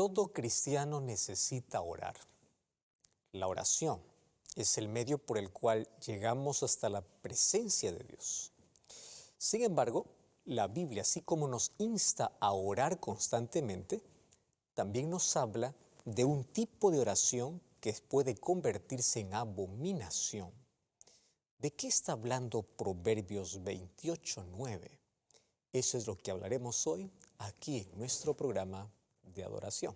Todo cristiano necesita orar. La oración es el medio por el cual llegamos hasta la presencia de Dios. Sin embargo, la Biblia, así como nos insta a orar constantemente, también nos habla de un tipo de oración que puede convertirse en abominación. ¿De qué está hablando Proverbios 28:9? Eso es lo que hablaremos hoy aquí en nuestro programa de adoración.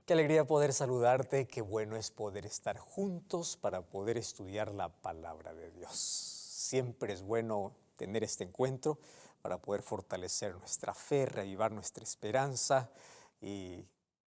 Qué alegría poder saludarte, qué bueno es poder estar juntos para poder estudiar la palabra de Dios. Siempre es bueno tener este encuentro para poder fortalecer nuestra fe, reavivar nuestra esperanza, y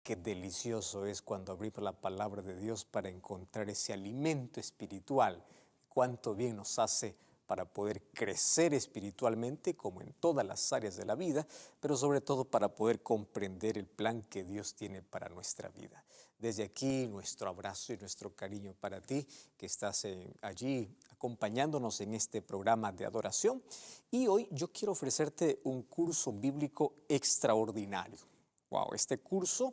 qué delicioso es cuando abrimos la palabra de Dios para encontrar ese alimento espiritual. Cuánto bien nos hace para poder crecer espiritualmente, como en todas las áreas de la vida, pero sobre todo para poder comprender el plan que Dios tiene para nuestra vida. Desde aquí, nuestro abrazo y nuestro cariño para ti, que estás allí acompañándonos en este programa de adoración. Y hoy yo quiero ofrecerte un curso bíblico extraordinario. Wow, este curso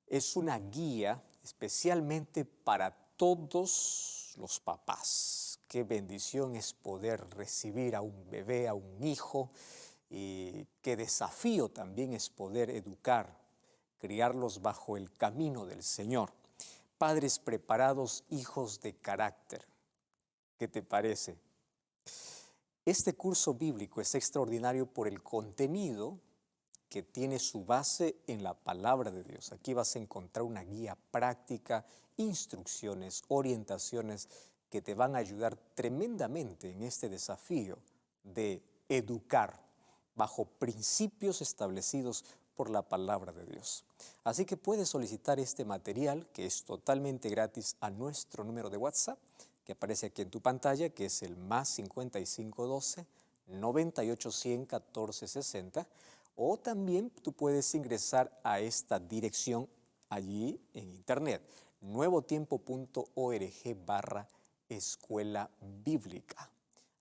es una guía especialmente para todos los papás. Qué bendición es poder recibir a un bebé, a un hijo, y qué desafío también es poder educar, criarlos bajo el camino del Señor. Padres preparados, hijos de carácter. ¿Qué te parece? Este curso bíblico es extraordinario por el contenido que tiene su base en la palabra de Dios. Aquí vas a encontrar una guía práctica, instrucciones, orientaciones que te van a ayudar tremendamente en este desafío de educar bajo principios establecidos por la palabra de Dios. Así que puedes solicitar este material, que es totalmente gratis, a nuestro número de WhatsApp, que aparece aquí en tu pantalla, que es el +5512 9810 1460, o también tú puedes ingresar a esta dirección allí en internet, nuevotiempo.org/escuela bíblica.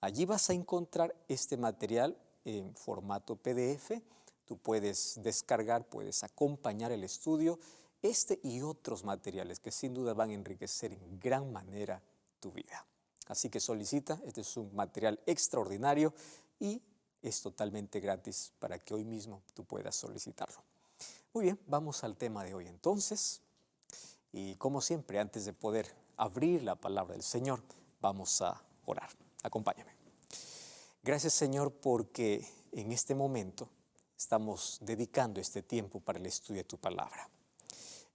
Allí vas a encontrar este material en formato PDF. Tú puedes descargar, puedes acompañar el estudio, este y otros materiales que sin duda van a enriquecer en gran manera tu vida. Así que solicita, este es un material extraordinario y es totalmente gratis para que hoy mismo tú puedas solicitarlo. Muy bien, vamos al tema de hoy entonces. Y como siempre, antes de poder abrir la palabra del Señor, vamos a orar. Acompáñame. Gracias, Señor, porque en este momento estamos dedicando este tiempo para el estudio de tu palabra.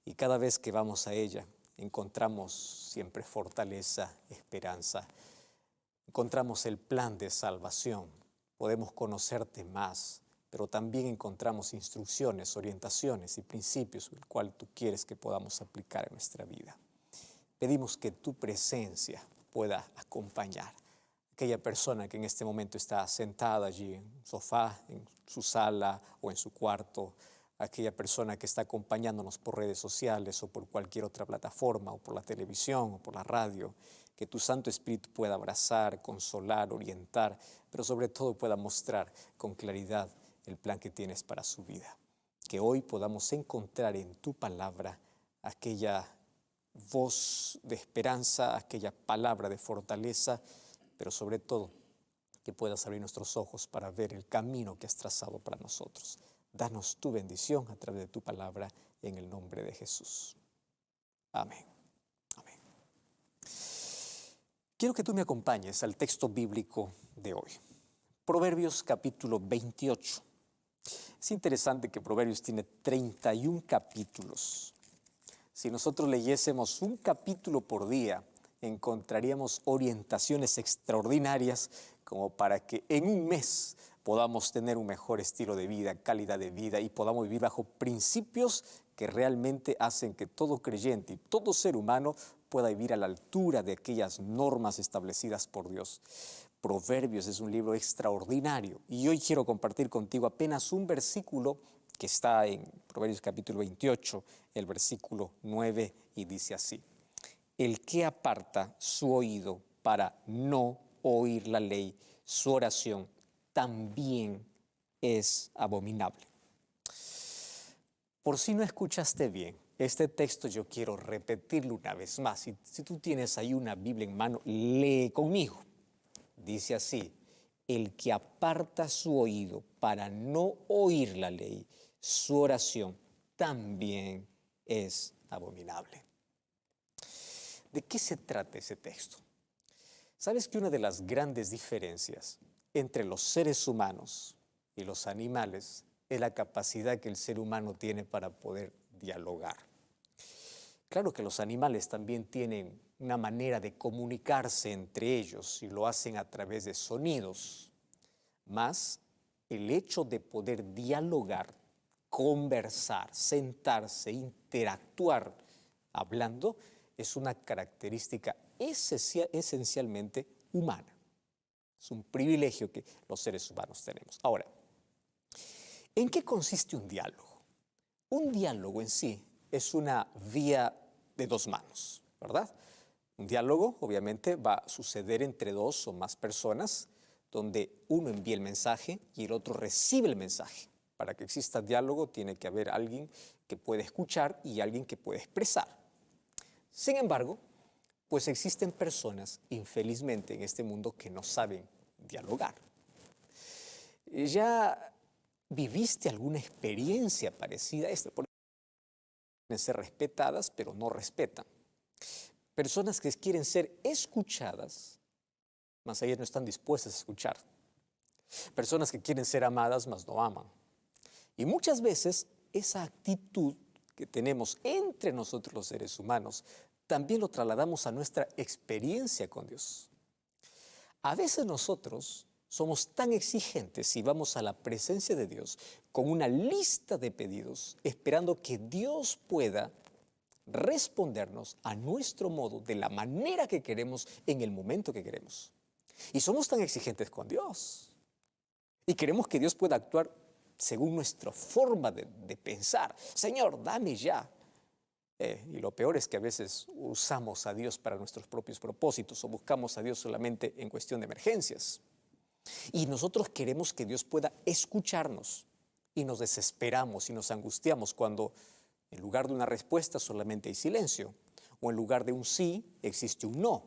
Y cada vez que vamos a ella, encontramos siempre fortaleza, esperanza. Encontramos el plan de salvación. Podemos conocerte más, pero también encontramos instrucciones, orientaciones y principios, el cual tú quieres que podamos aplicar en nuestra vida. Pedimos que tu presencia pueda acompañar a aquella persona que en este momento está sentada allí en un sofá, en su sala o en su cuarto, aquella persona que está acompañándonos por redes sociales o por cualquier otra plataforma o por la televisión o por la radio. Que tu Santo Espíritu pueda abrazar, consolar, orientar, pero sobre todo pueda mostrar con claridad el plan que tienes para su vida. Que hoy podamos encontrar en tu palabra aquella voz de esperanza, aquella palabra de fortaleza, pero sobre todo que puedas abrir nuestros ojos para ver el camino que has trazado para nosotros. Danos tu bendición a través de tu palabra en el nombre de Jesús. Amén. Amén. Quiero que tú me acompañes al texto bíblico de hoy. Proverbios capítulo 28. Es interesante que Proverbios tiene 31 capítulos. Si nosotros leyésemos un capítulo por día, encontraríamos orientaciones extraordinarias como para que en un mes podamos tener un mejor estilo de vida, calidad de vida y podamos vivir bajo principios que realmente hacen que todo creyente y todo ser humano pueda vivir a la altura de aquellas normas establecidas por Dios. Proverbios es un libro extraordinario y hoy quiero compartir contigo apenas un versículo que está en Proverbios capítulo 28, el versículo 9, y dice así: el que aparta su oído para no oír la ley, su oración también es abominable. Por si no escuchaste bien, este texto yo quiero repetirlo una vez más. Si tú tienes ahí una Biblia en mano, lee conmigo. Dice así: el que aparta su oído para no oír la ley, su oración también es abominable. ¿De qué se trata ese texto? ¿Sabes que una de las grandes diferencias entre los seres humanos y los animales es la capacidad que el ser humano tiene para poder dialogar? Claro que los animales también tienen una manera de comunicarse entre ellos y lo hacen a través de sonidos, mas el hecho de poder dialogar, conversar, sentarse, interactuar hablando es una característica esencialmente humana. Es un privilegio que los seres humanos tenemos. Ahora, ¿en qué consiste un diálogo? Un diálogo en sí es una vía de dos manos, ¿verdad? Un diálogo obviamente va a suceder entre dos o más personas, donde uno envía el mensaje y el otro recibe el mensaje. Para que exista diálogo tiene que haber alguien que pueda escuchar y alguien que pueda expresar. Sin embargo, pues existen personas, infelizmente, en este mundo que no saben dialogar. ¿Ya viviste alguna experiencia parecida a esta? Pueden ser respetadas, pero no respetan. Personas que quieren ser escuchadas, mas ellas no están dispuestas a escuchar. Personas que quieren ser amadas, mas no aman. Y muchas veces esa actitud que tenemos entre nosotros los seres humanos también lo trasladamos a nuestra experiencia con Dios. A veces nosotros somos tan exigentes y vamos a la presencia de Dios con una lista de pedidos, esperando que Dios pueda respondernos a nuestro modo, de la manera que queremos, en el momento que queremos. Y somos tan exigentes con Dios. Y queremos que Dios pueda actuar según nuestra forma de pensar. Señor, dame ya. Y lo peor es que a veces usamos a Dios para nuestros propios propósitos o buscamos a Dios solamente en cuestión de emergencias. Y nosotros queremos que Dios pueda escucharnos y nos desesperamos y nos angustiamos cuando en lugar de una respuesta solamente hay silencio, o en lugar de un sí existe un no.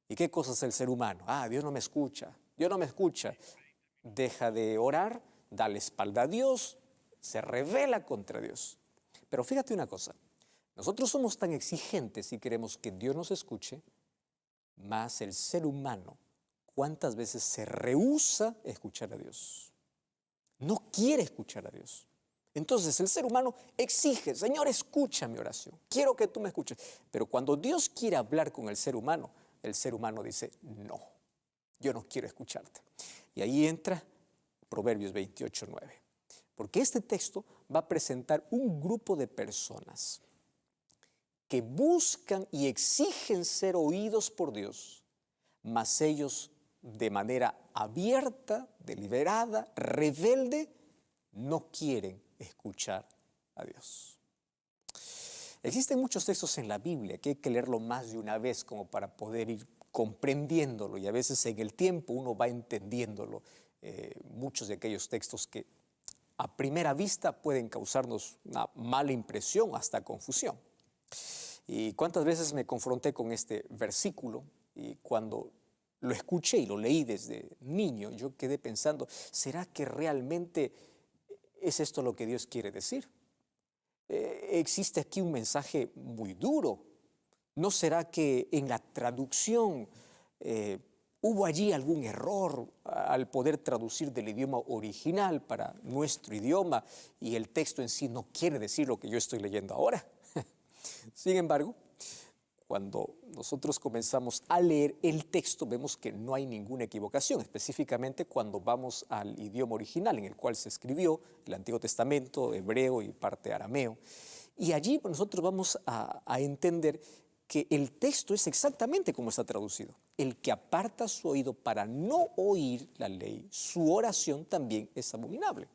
¿Y qué cosa es el ser humano? Dios no me escucha, Dios no me escucha. Deja de orar, da la espalda a Dios, se rebela contra Dios. Pero fíjate una cosa, nosotros somos tan exigentes y queremos que Dios nos escuche, mas el ser humano, ¿cuántas veces se rehúsa a escuchar a Dios? No quiere escuchar a Dios. Entonces el ser humano exige: Señor, escucha mi oración, quiero que tú me escuches. Pero cuando Dios quiere hablar con el ser humano dice: no, yo no quiero escucharte. Y ahí entra Proverbios 28:9. Porque este texto va a presentar un grupo de personas que buscan y exigen ser oídos por Dios, mas ellos de manera abierta, deliberada, rebelde, no quieren escuchar a Dios. Existen muchos textos en la Biblia que hay que leerlo más de una vez como para poder ir comprendiéndolo, y a veces en el tiempo uno va entendiéndolo. Muchos de aquellos textos que a primera vista pueden causarnos una mala impresión, hasta confusión. Y cuántas veces me confronté con este versículo, y cuando lo escuché y lo leí desde niño, yo quedé pensando: ¿será que realmente es esto lo que Dios quiere decir? Existe aquí un mensaje muy duro. ¿No será que en la traducción hubo allí algún error al poder traducir del idioma original para nuestro idioma y el texto en sí no quiere decir lo que yo estoy leyendo ahora? Sin embargo, cuando nosotros comenzamos a leer el texto, vemos que no hay ninguna equivocación, específicamente cuando vamos al idioma original en el cual se escribió el Antiguo Testamento, hebreo y parte arameo. Y allí nosotros vamos a entender que el texto es exactamente como está traducido. El que aparta su oído para no oír la ley, su oración también es abominable.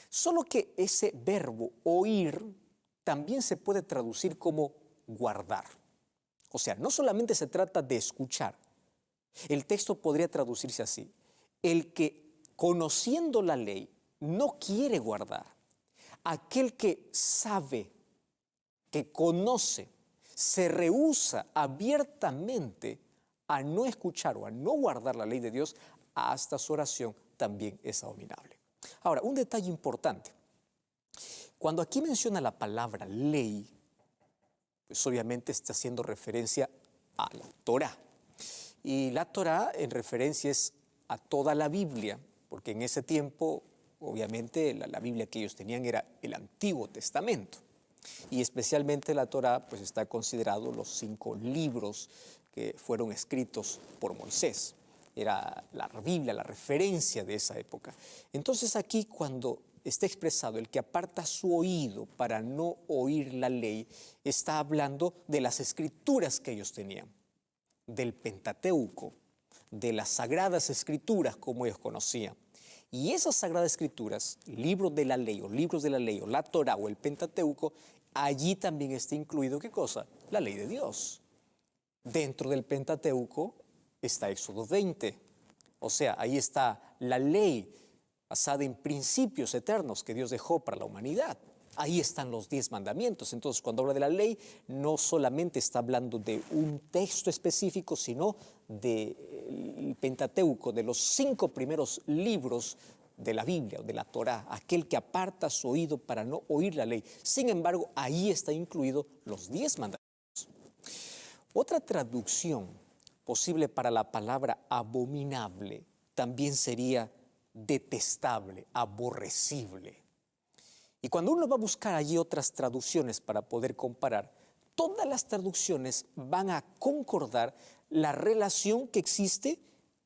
Solo que ese verbo oír también se puede traducir como guardar. O sea, no solamente se trata de escuchar. El texto podría traducirse así: el que, conociendo la ley, no quiere guardar. Aquel que sabe, que conoce, se rehúsa abiertamente a no escuchar o a no guardar la ley de Dios, hasta su oración también es abominable. Ahora, un detalle importante. Cuando aquí menciona la palabra ley, pues obviamente está haciendo referencia a la Torá. Y la Torá en referencia es a toda la Biblia, porque en ese tiempo, obviamente, la Biblia que ellos tenían era el Antiguo Testamento. Y especialmente la Torá, pues está considerado los 5 libros que fueron escritos por Moisés. Era la Biblia, la referencia de esa época. Entonces aquí, cuando está expresado el que aparta su oído para no oír la ley, está hablando de las escrituras que ellos tenían, del Pentateuco, de las sagradas escrituras como ellos conocían. Y esas sagradas escrituras, libros de la ley o libros de la ley o la Torá o el Pentateuco, allí también está incluido, ¿qué cosa? La ley de Dios. Dentro del Pentateuco está Éxodo 20. O sea, ahí está la ley basada en principios eternos que Dios dejó para la humanidad. Ahí están los 10 mandamientos. Entonces, cuando habla de la ley, no solamente está hablando de un texto específico, sino del Pentateuco, de los 5 primeros libros de la Biblia o de la Torá, aquel que aparta su oído para no oír la ley. Sin embargo, ahí está incluido los 10 mandamientos. Otra traducción posible para la palabra abominable también sería detestable, aborrecible. Y cuando uno va a buscar allí otras traducciones para poder comparar, todas las traducciones van a concordar la relación que existe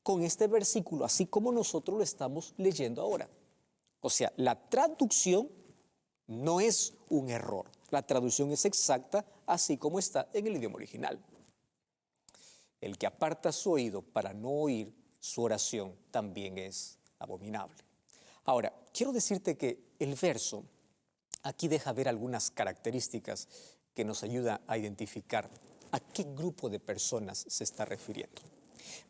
con este versículo, así como nosotros lo estamos leyendo ahora. O sea, la traducción no es un error. La traducción es exacta, así como está en el idioma original. El que aparta su oído para no oír su oración también es abominable. Ahora, quiero decirte que el verso aquí deja ver algunas características que nos ayudan a identificar a qué grupo de personas se está refiriendo.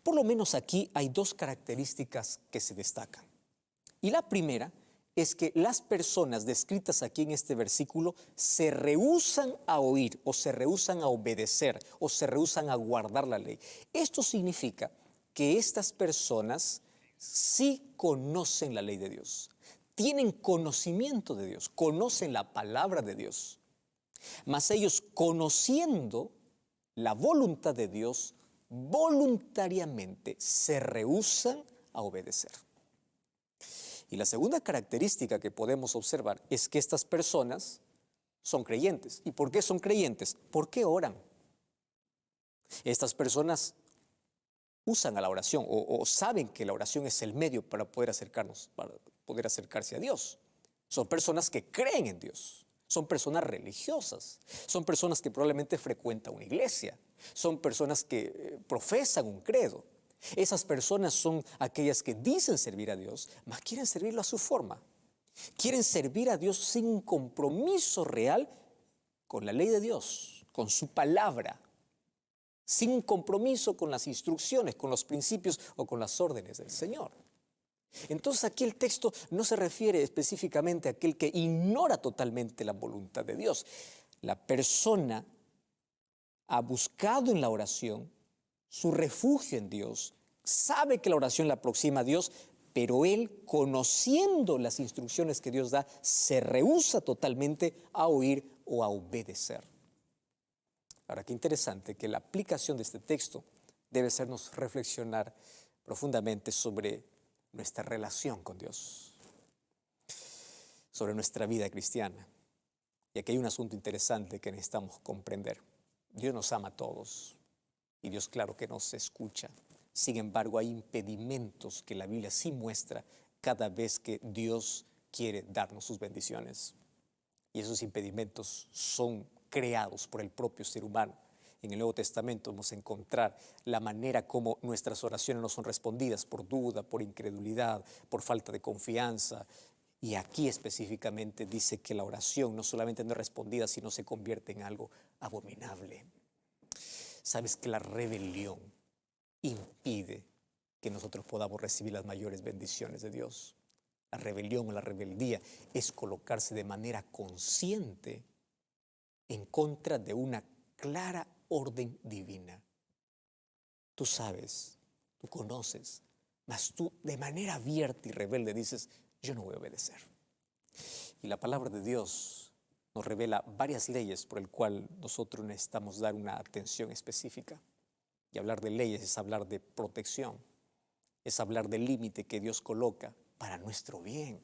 Por lo menos aquí hay 2 características que se destacan. Y la primera es que las personas descritas aquí en este versículo se rehúsan a oír o se rehúsan a obedecer o se rehúsan a guardar la ley. Esto significa que estas personas sí conocen la ley de Dios, tienen conocimiento de Dios, conocen la palabra de Dios, mas ellos, conociendo la voluntad de Dios, voluntariamente se rehúsan a obedecer. Y la segunda característica que podemos observar es que estas personas son creyentes. ¿Y por qué son creyentes? Porque oran. Estas personas usan a la oración o saben que la oración es el medio para poder acercarse a Dios. Son personas que creen en Dios. Son personas religiosas. Son personas que probablemente frecuentan una iglesia. Son personas que profesan un credo. Esas personas son aquellas que dicen servir a Dios, mas quieren servirlo a su forma. Quieren servir a Dios sin un compromiso real con la ley de Dios, con su palabra, sin un compromiso con las instrucciones, con los principios o con las órdenes del Señor. Entonces aquí el texto no se refiere específicamente a aquel que ignora totalmente la voluntad de Dios. La persona ha buscado en la oración su refugio en Dios, sabe que la oración la aproxima a Dios, pero él, conociendo las instrucciones que Dios da, se rehúsa totalmente a oír o a obedecer. Ahora, qué interesante que la aplicación de este texto debe hacernos reflexionar profundamente sobre nuestra relación con Dios, sobre nuestra vida cristiana. Y aquí hay un asunto interesante que necesitamos comprender. Dios nos ama a todos y Dios claro que nos escucha. Sin embargo, hay impedimentos que la Biblia sí muestra cada vez que Dios quiere darnos sus bendiciones. Y esos impedimentos son creados por el propio ser humano. En el Nuevo Testamento vamos a encontrar la manera como nuestras oraciones no son respondidas por duda, por incredulidad, por falta de confianza. Y aquí específicamente dice que la oración no solamente no es respondida, sino se convierte en algo abominable. Sabes que la rebelión impide que nosotros podamos recibir las mayores bendiciones de Dios. La rebelión o la rebeldía es colocarse de manera consciente en contra de una clara orden divina. Tú sabes, tú conoces, mas tú de manera abierta y rebelde dices, yo no voy a obedecer. Y la palabra de Dios nos revela varias leyes por el cual nosotros necesitamos dar una atención específica. Y hablar de leyes es hablar de protección, es hablar del límite que Dios coloca para nuestro bien.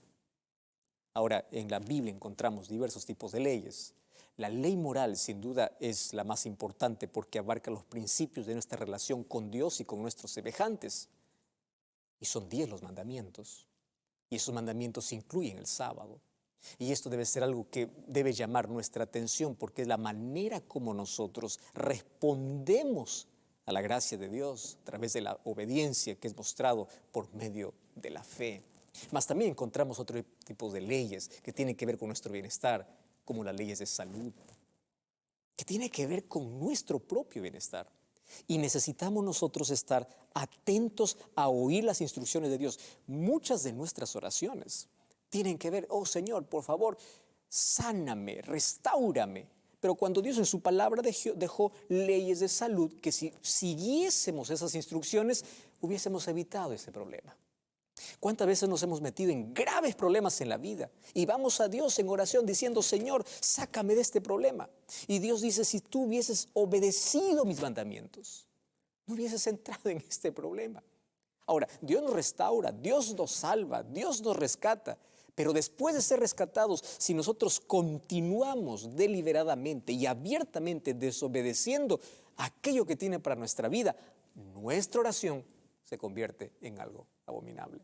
Ahora, en la Biblia encontramos diversos tipos de leyes. La ley moral, sin duda, es la más importante porque abarca los principios de nuestra relación con Dios y con nuestros semejantes. Y son 10 los mandamientos. Y esos mandamientos incluyen el sábado. Y esto debe ser algo que debe llamar nuestra atención porque es la manera como nosotros respondemos a la gracia de Dios a través de la obediencia que es mostrado por medio de la fe. Mas también encontramos otro tipo de leyes que tienen que ver con nuestro bienestar, como las leyes de salud, que tienen que ver con nuestro propio bienestar. Y necesitamos nosotros estar atentos a oír las instrucciones de Dios. Muchas de nuestras oraciones tienen que ver, oh Señor, por favor, sáname, restáurame. Pero cuando Dios en su palabra dejó leyes de salud, que si siguiésemos esas instrucciones, hubiésemos evitado ese problema. ¿Cuántas veces nos hemos metido en graves problemas en la vida? Y vamos a Dios en oración diciendo, Señor, sácame de este problema. Y Dios dice, si tú hubieses obedecido mis mandamientos, no hubieses entrado en este problema. Ahora, Dios nos restaura, Dios nos salva, Dios nos rescata. Pero después de ser rescatados, si nosotros continuamos deliberadamente y abiertamente desobedeciendo aquello que tiene para nuestra vida, nuestra oración se convierte en algo abominable.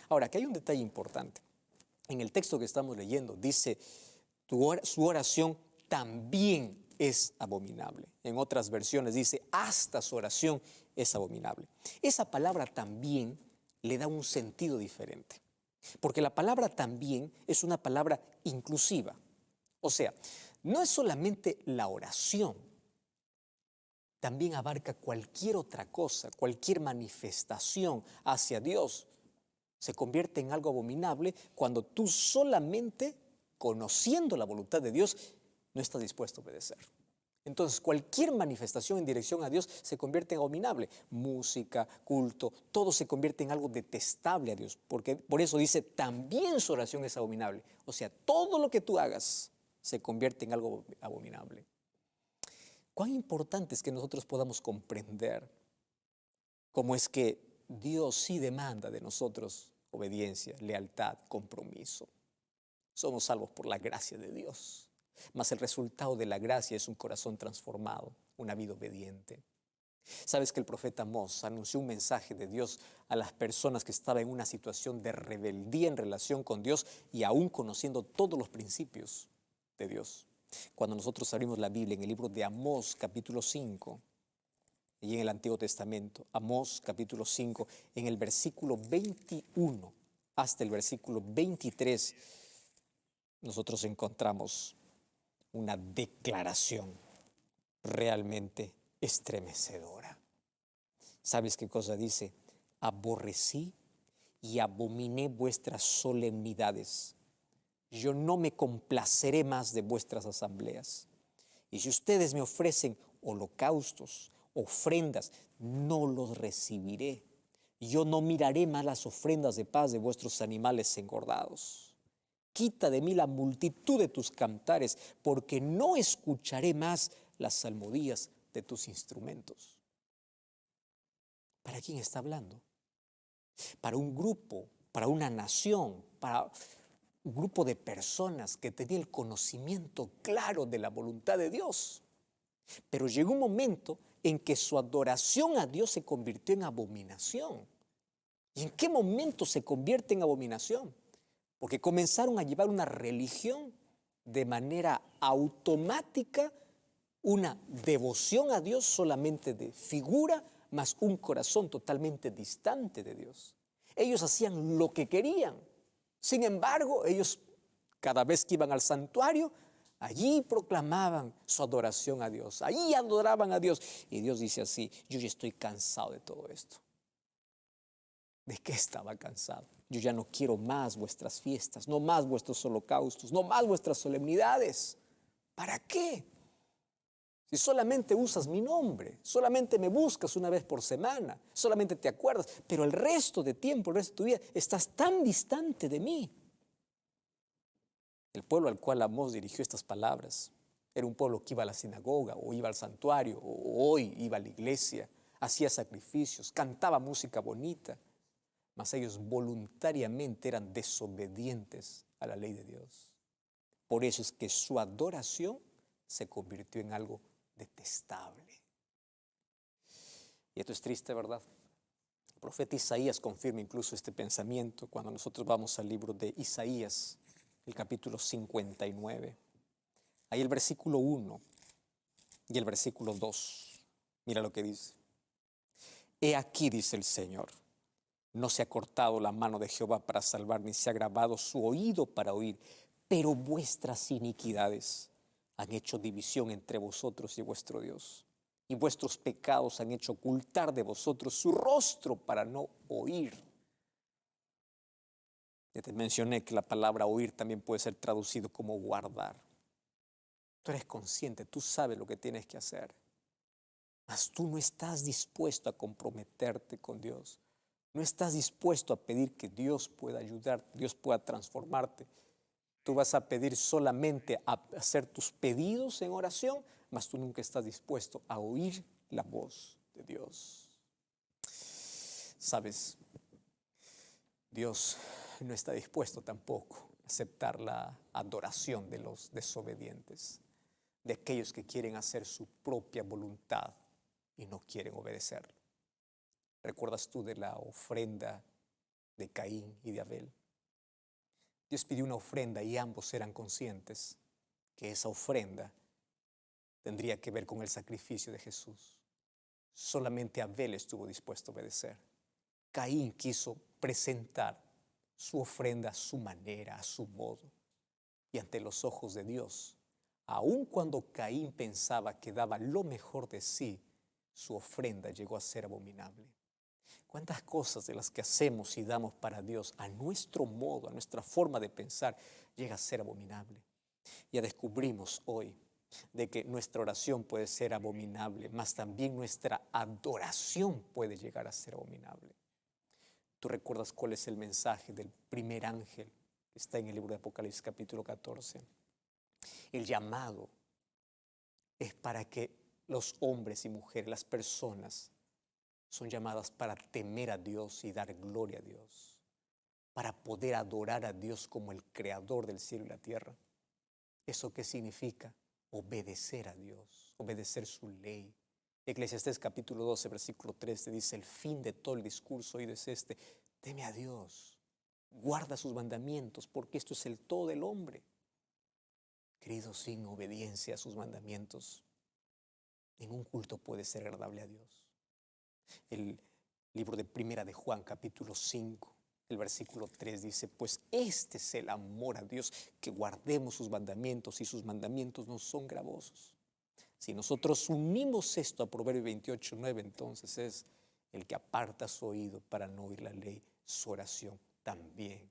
Ahora, aquí hay un detalle importante. En el texto que estamos leyendo dice, su oración también es abominable. En otras versiones dice, hasta su oración es abominable. Esa palabra también le da un sentido diferente. Porque la palabra también es una palabra inclusiva. O sea, no es solamente la oración, también abarca cualquier otra cosa, cualquier manifestación hacia Dios. Se convierte en algo abominable cuando tú solamente, conociendo la voluntad de Dios, no estás dispuesto a obedecer. Entonces, cualquier manifestación en dirección a Dios se convierte en abominable. Música, culto, todo se convierte en algo detestable a Dios. Porque por eso dice, también su oración es abominable. O sea, todo lo que tú hagas se convierte en algo abominable. Cuán importante es que nosotros podamos comprender cómo es que Dios sí demanda de nosotros obediencia, lealtad, compromiso. Somos salvos por la gracia de Dios. Mas el resultado de la gracia es un corazón transformado, una vida obediente. Sabes que el profeta Amós anunció un mensaje de Dios a las personas que estaban en una situación de rebeldía en relación con Dios y aún conociendo todos los principios de Dios. Cuando nosotros abrimos la Biblia en el libro de Amós capítulo 5 y en el Antiguo Testamento, Amós capítulo 5, en el versículo 21 hasta el versículo 23, nosotros encontramos una declaración realmente estremecedora. ¿Sabes qué cosa dice? Aborrecí y abominé vuestras solemnidades. Yo no me complaceré más de vuestras asambleas. Y si ustedes me ofrecen holocaustos, ofrendas, no los recibiré. Yo no miraré más las ofrendas de paz de vuestros animales engordados. Quita de mí la multitud de tus cantares, porque no escucharé más las salmodías de tus instrumentos. ¿Para quién está hablando? Para un grupo, para una nación, para un grupo de personas que tenía el conocimiento claro de la voluntad de Dios. Pero llegó un momento en que su adoración a Dios se convirtió en abominación. ¿Y en qué momento se convierte en abominación? Porque comenzaron a llevar una religión de manera automática, una devoción a Dios solamente de figura, más un corazón totalmente distante de Dios. Ellos hacían lo que querían. Sin embargo, ellos cada vez que iban al santuario, allí proclamaban su adoración a Dios, allí adoraban a Dios. Y Dios dice así: yo ya estoy cansado de todo esto. ¿De qué estaba cansado? Yo ya no quiero más vuestras fiestas, no más vuestros holocaustos, no más vuestras solemnidades. ¿Para qué? Si solamente usas mi nombre, solamente me buscas una vez por semana, solamente te acuerdas, pero el resto de tiempo, el resto de tu vida, estás tan distante de mí. El pueblo al cual Amós dirigió estas palabras era un pueblo que iba a la sinagoga o iba al santuario o hoy iba a la iglesia, hacía sacrificios, cantaba música bonita, mas ellos voluntariamente eran desobedientes a la ley de Dios. Por eso es que su adoración se convirtió en algo detestable. Y esto es triste, ¿verdad? El profeta Isaías confirma incluso este pensamiento cuando nosotros vamos al libro de Isaías, el capítulo 59. Ahí el versículo 1 y el versículo 2. Mira lo que dice. He aquí, dice el Señor, no se ha cortado la mano de Jehová para salvar, ni se ha agravado su oído para oír, pero vuestras iniquidades han hecho división entre vosotros y vuestro Dios, y vuestros pecados han hecho ocultar de vosotros su rostro para no oír. Ya te mencioné que la palabra oír también puede ser traducido como guardar. Tú eres consciente, tú sabes lo que tienes que hacer, mas tú no estás dispuesto a comprometerte con Dios. No estás dispuesto a pedir que Dios pueda ayudarte, Dios pueda transformarte. Tú vas a pedir solamente a hacer tus pedidos en oración, mas tú nunca estás dispuesto a oír la voz de Dios. Sabes, Dios no está dispuesto tampoco a aceptar la adoración de los desobedientes, de aquellos que quieren hacer su propia voluntad y no quieren obedecer. ¿Recuerdas tú de la ofrenda de Caín y de Abel? Dios pidió una ofrenda y ambos eran conscientes que esa ofrenda tendría que ver con el sacrificio de Jesús. Solamente Abel estuvo dispuesto a obedecer. Caín quiso presentar su ofrenda a su manera, a su modo. Y ante los ojos de Dios, aun cuando Caín pensaba que daba lo mejor de sí, su ofrenda llegó a ser abominable. ¿Cuántas cosas de las que hacemos y damos para Dios a nuestro modo, a nuestra forma de pensar, llega a ser abominable? Ya descubrimos hoy de que nuestra oración puede ser abominable, mas también nuestra adoración puede llegar a ser abominable. ¿Tú recuerdas cuál es el mensaje del primer ángel que está en el libro de Apocalipsis capítulo 14? El llamado es para que los hombres y mujeres, las personas, son llamadas para temer a Dios y dar gloria a Dios, para poder adorar a Dios como el creador del cielo y la tierra. ¿Eso qué significa? Obedecer a Dios, obedecer su ley. Eclesiastés capítulo 12, versículo 3 te dice: el fin de todo el discurso oído es este: teme a Dios, guarda sus mandamientos, porque esto es el todo del hombre. Querido, sin obediencia a sus mandamientos, ningún culto puede ser agradable a Dios. El libro de Primera de Juan, capítulo 5, el versículo 3 dice: pues este es el amor a Dios, que guardemos sus mandamientos, y sus mandamientos no son gravosos. Si nosotros unimos esto a Proverbios 28, 9, entonces es: el que aparta su oído para no oír la ley, su oración también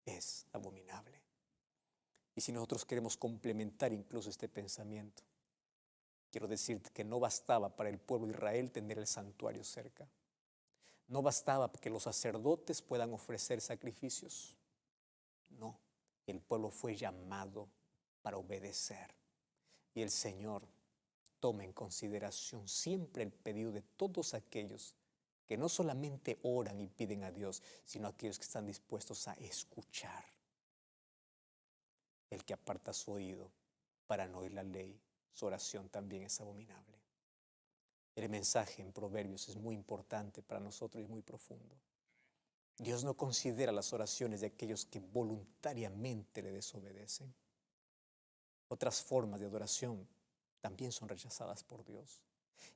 es abominable. Y si nosotros queremos complementar incluso este pensamiento, quiero decirte que no bastaba para el pueblo de Israel tener el santuario cerca. No bastaba que los sacerdotes puedan ofrecer sacrificios. No, el pueblo fue llamado para obedecer. Y el Señor toma en consideración siempre el pedido de todos aquellos que no solamente oran y piden a Dios, sino aquellos que están dispuestos a escuchar. El que aparta su oído para no oír la ley, su oración también es abominable. El mensaje en Proverbios es muy importante para nosotros y muy profundo. Dios no considera las oraciones de aquellos que voluntariamente le desobedecen. Otras formas de adoración también son rechazadas por Dios.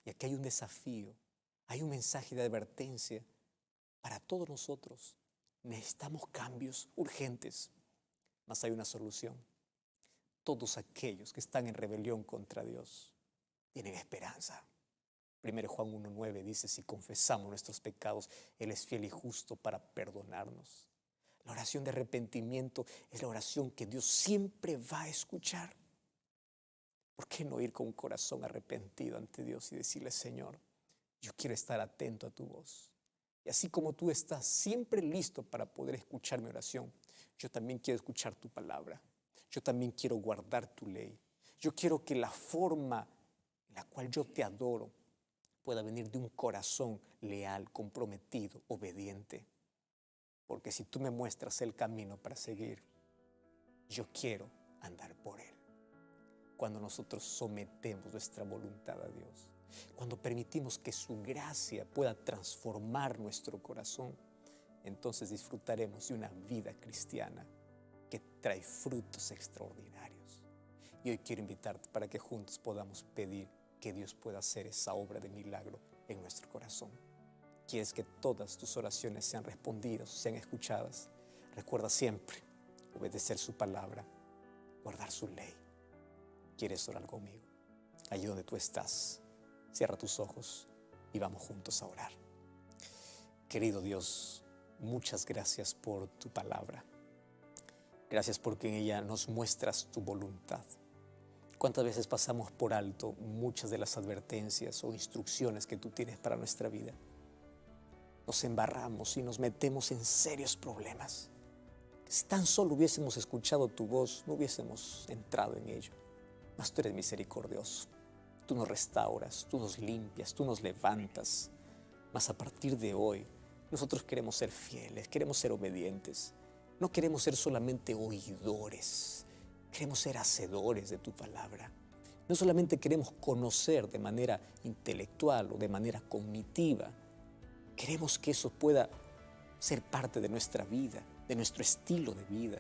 Y aquí hay un desafío, hay un mensaje de advertencia para todos nosotros. Necesitamos cambios urgentes, mas hay una solución. Todos aquellos que están en rebelión contra Dios tienen esperanza. 1 Juan 1:9 dice, si confesamos nuestros pecados, Él es fiel y justo para perdonarnos. La oración de arrepentimiento es la oración que Dios siempre va a escuchar. ¿Por qué no ir con un corazón arrepentido ante Dios y decirle, Señor, yo quiero estar atento a tu voz? Y así como tú estás siempre listo para poder escuchar mi oración, yo también quiero escuchar tu palabra. Yo también quiero guardar tu ley. Yo quiero que la forma en la cual yo te adoro pueda venir de un corazón leal, comprometido, obediente. Porque si tú me muestras el camino para seguir, yo quiero andar por él. Cuando nosotros sometemos nuestra voluntad a Dios, cuando permitimos que su gracia pueda transformar nuestro corazón, entonces disfrutaremos de una vida cristiana que trae frutos extraordinarios. Y hoy quiero invitarte para que juntos podamos pedir que Dios pueda hacer esa obra de milagro en nuestro corazón. ¿Quieres que todas tus oraciones sean respondidas, sean escuchadas? Recuerda siempre obedecer su palabra, guardar su ley. ¿Quieres orar conmigo? Allí donde tú estás, cierra tus ojos y vamos juntos a orar. Querido Dios, muchas gracias por tu palabra. Gracias porque en ella nos muestras tu voluntad. ¿Cuántas veces pasamos por alto muchas de las advertencias o instrucciones que tú tienes para nuestra vida? Nos embarramos y nos metemos en serios problemas. Si tan solo hubiésemos escuchado tu voz, no hubiésemos entrado en ello. Mas tú eres misericordioso. Tú nos restauras, tú nos limpias, tú nos levantas. Mas a partir de hoy, nosotros queremos ser fieles, queremos ser obedientes. No queremos ser solamente oidores, queremos ser hacedores de tu palabra. No solamente queremos conocer de manera intelectual o de manera cognitiva. Queremos que eso pueda ser parte de nuestra vida, de nuestro estilo de vida.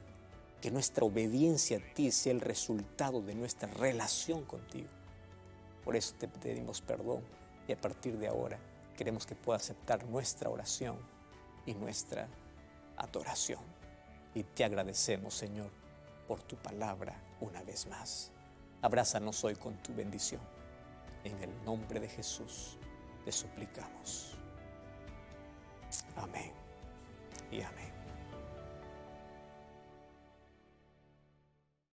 Que nuestra obediencia a ti sea el resultado de nuestra relación contigo. Por eso te pedimos perdón y a partir de ahora queremos que puedas aceptar nuestra oración y nuestra adoración. Y te agradecemos, Señor, por tu palabra una vez más. Abrázanos hoy con tu bendición. En el nombre de Jesús te suplicamos. Amén y amén.